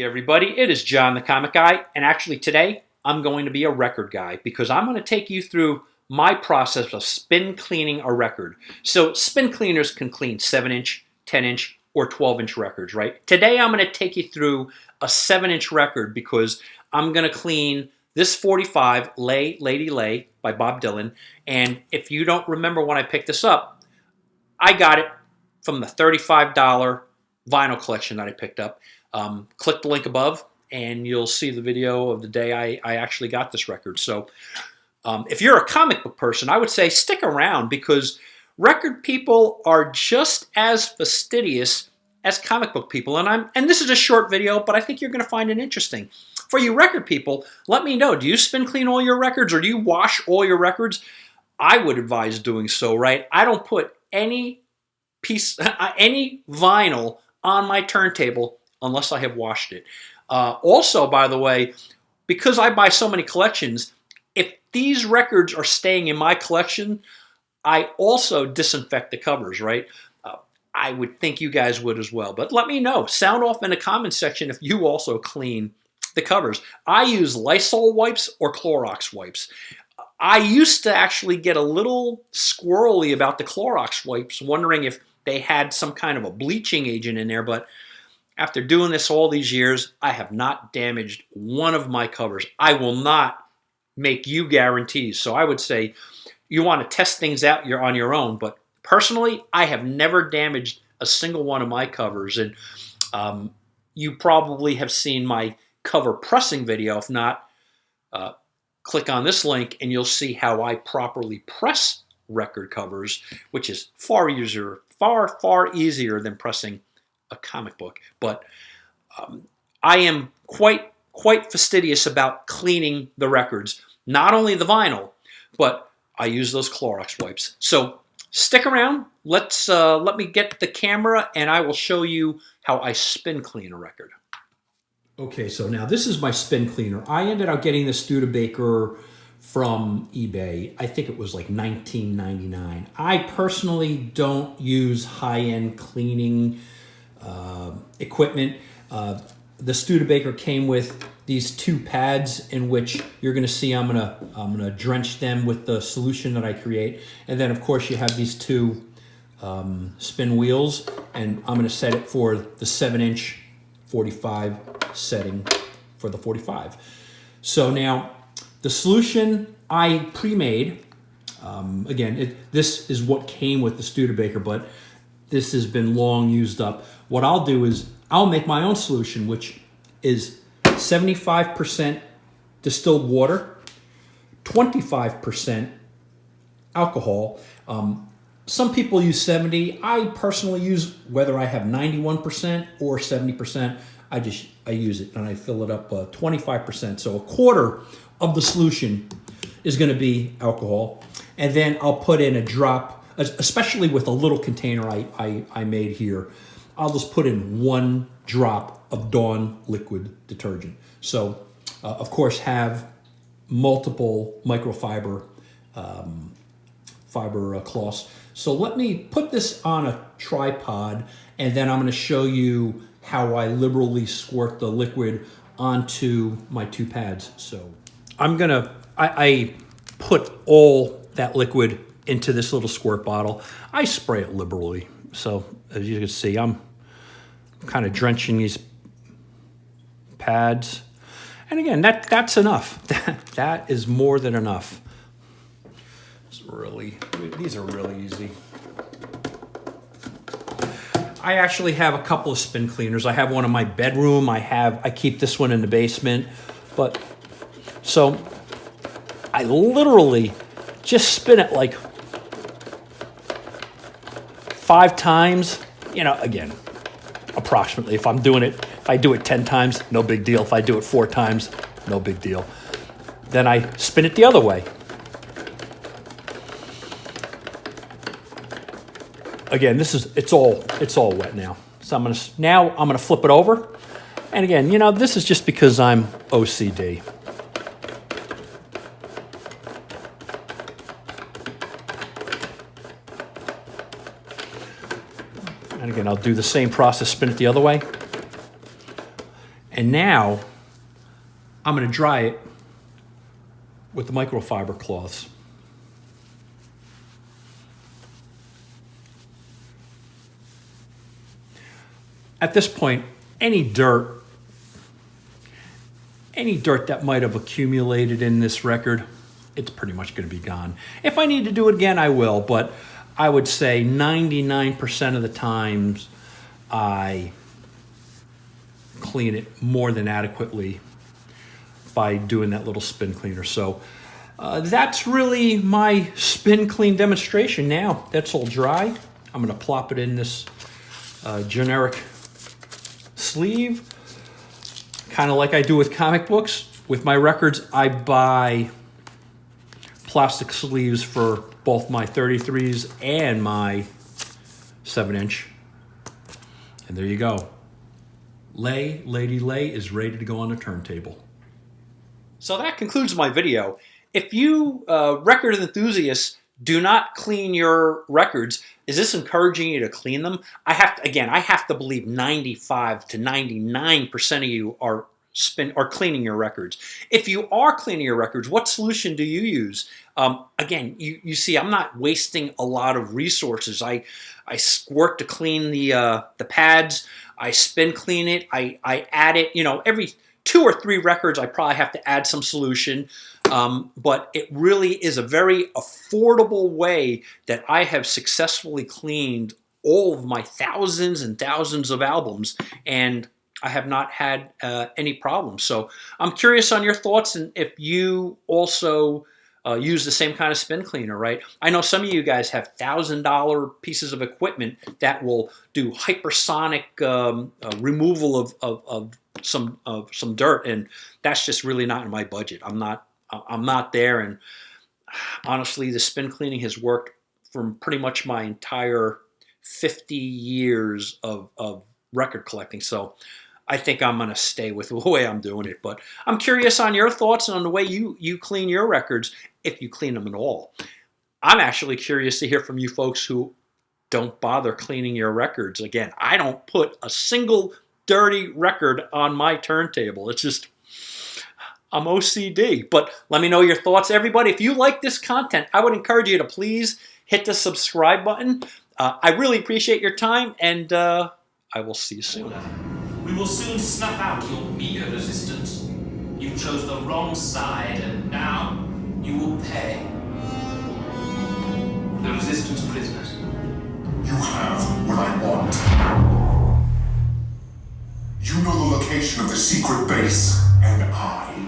everybody, it is John the Comic Guy, and actually today I'm going to be a record guy because I'm going to take you through my process of spin cleaning a record. So spin cleaners can clean 7-inch, 10-inch, or 12-inch records, right? Today I'm going to take you through a 7-inch record because I'm going to clean this 45, Lay Lady Lay by Bob Dylan, and if you don't remember when I picked this up, I got it from the $35 vinyl collection that I picked up. Click the link above and you'll see the video of the day I actually got this record. So if you're a comic book person, I would say stick around because record people are just as fastidious as comic book people. And this is a short video, but I think you're going to find it interesting. For you record people, let me know, do you spin clean all your records or do you wash all your records? I would advise doing so, right? I don't put any vinyl on my turntable unless I have washed it. Also, by the way, because I buy so many collections, if these records are staying in my collection, I also disinfect the covers, right? I would think you guys would as well. But let me know. Sound off in the comments section if you also clean the covers. I use Lysol wipes or Clorox wipes. I used to actually get a little squirrely about the Clorox wipes, wondering if they had some kind of a bleaching agent in there, but after doing this all these years, I have not damaged one of my covers. I will not make you guarantees. So I would say you want to test things out on your own, but personally, I have never damaged a single one of my covers, and you probably have seen my cover pressing video. If not, click on this link and you'll see how I properly press record covers, which is far easier than pressing a comic book. But I am quite fastidious about cleaning the records, not only the vinyl, but I use those Clorox wipes. So stick around. Let me get the camera and I will show you how I spin clean a record. Okay, so now this is my spin cleaner. I ended up getting this Studebaker from eBay. I think it was like $19.99. I personally don't use high-end cleaning equipment. The Studebaker came with these two pads in which you're going to see I'm gonna drench them with the solution that I create, and then of course you have these two spin wheels, and I'm going to set it for the 7-inch 45 setting for the 45. So now the solution I pre-made, again, this is what came with the Studebaker, but this has been long used up. What I'll do is I'll make my own solution, which is 75% distilled water, 25% alcohol. Some people use 70. I personally use whether I have 91% or 70%. I use it and I fill it up 25%. So a quarter of the solution is going to be alcohol. And then I'll put in a drop, especially with a little container I made here, I'll just put in 1 drop of Dawn liquid detergent. So of course have multiple microfiber cloths. So let me put this on a tripod and then I'm going to show you how I liberally squirt the liquid onto my 2 pads. So I put all that liquid into this little squirt bottle. I spray it liberally. So as you can see, I'm kind of drenching these pads. And again, that's enough. That is more than enough. These are really easy. I actually have a couple of spin cleaners. I have one in my bedroom. I keep this one in the basement. But so I literally just spin it like 5 times. You know, again, approximately. If I do it 10 times, no big deal. If I do it 4 times, no big deal. Then I spin it the other way. Again, it's all wet now. So I'm gonna flip it over. And again, you know, this is just because I'm OCD. And again, I'll do the same process, spin it the other way. And now I'm going to dry it with the microfiber cloths. At this point, any dirt that might have accumulated in this record, it's pretty much going to be gone. If I need to do it again, I will, but I would say 99% of the times I clean it more than adequately by doing that little spin cleaner. So that's really my spin clean demonstration. Now that's all dry. I'm going to plop it in this generic sleeve, kind of like I do with comic books. With my records, I buy plastic sleeves for both my 33s and my 7-inch. And there you go. Lady Lay is ready to go on the turntable. So that concludes my video. If you record enthusiasts do not clean your records, is this encouraging you to clean them? I have to believe 95 to 99% of you are cleaning your records. If you are cleaning your records, what solution do you use? Again, you see, I'm not wasting a lot of resources. I squirt to clean the pads. I spin clean it. I add it. You know, every 2 or 3 records, I probably have to add some solution. But it really is a very affordable way that I have successfully cleaned all of my thousands and thousands of albums, and I have not had any problems. So I'm curious on your thoughts, and if you also use the same kind of spin cleaner, right? I know some of you guys have $1,000 pieces of equipment that will do hypersonic removal of some dirt, and that's just really not in my budget. I'm not there, and honestly, the spin cleaning has worked for pretty much my entire 50 years of record collecting. So I think I'm going to stay with the way I'm doing it. But I'm curious on your thoughts and on the way you clean your records, if you clean them at all. I'm actually curious to hear from you folks who don't bother cleaning your records. Again, I don't put a single dirty record on my turntable. It's just, I'm OCD. But let me know your thoughts, everybody. If you like this content, I would encourage you to please hit the subscribe button. I really appreciate your time, and I will see you soon. We will soon snuff out your meager resistance. You chose the wrong side, and now you will pay. The resistance prisoners. You have what I want. You know the location of the secret base, and I